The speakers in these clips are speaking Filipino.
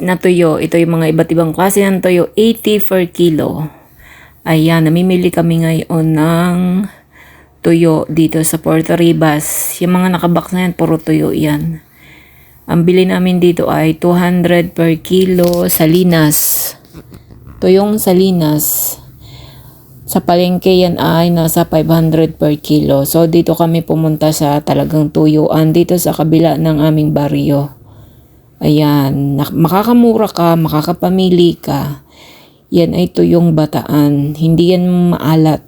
na tuyo. Ito yung mga iba't ibang klase ng tuyo. 80 per kilo. Ayan, namimili kami ngayon ng tuyo dito sa Puerto Ribas. Yung mga nakabox na yan, puro tuyo yan. Ang bili namin dito ay 200 per kilo Salinas. Tuyong Salinas. Sa palengke yan ay nasa 500 per kilo. So dito kami pumunta sa talagang tuyuan dito sa kabila ng aming baryo. Ayan, makakamura ka, makakapamili ka. Yan ay tuyong Bataan. Hindi yan maalat.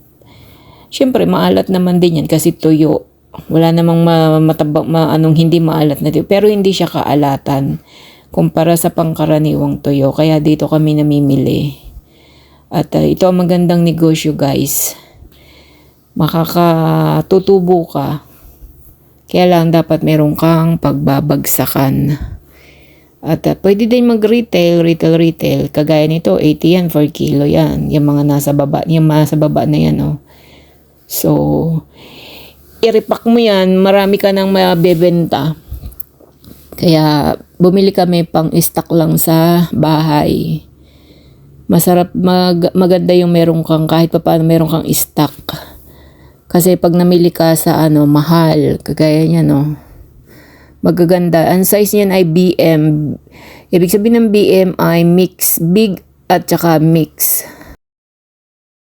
Siyempre maalat naman din yan kasi tuyo. Wala namang anong hindi maalat na tuyo. Pero hindi siya kaalatan kumpara sa pangkaraniwang tuyo. Kaya dito kami namimili. At ito ang magandang negosyo guys. Makakatutubo ka. Kaya lang dapat meron kang pagbabagsakan. At pwede din mag-retail. Kagaya nito, 80 yan per kilo yan. Yung mga nasa baba na yan. Oh. So, i-repack mo yan. Marami ka nang mabebenta. Kaya bumili kami pang stock lang sa bahay. Masarap maganda yung meron kang kahit pa paano meron kang stock. Kasi pag namili ka sa mahal, kagaya niya magaganda. Ang size niyan ay BM. Ibig sabihin ng BM ay mix, big at saka mix.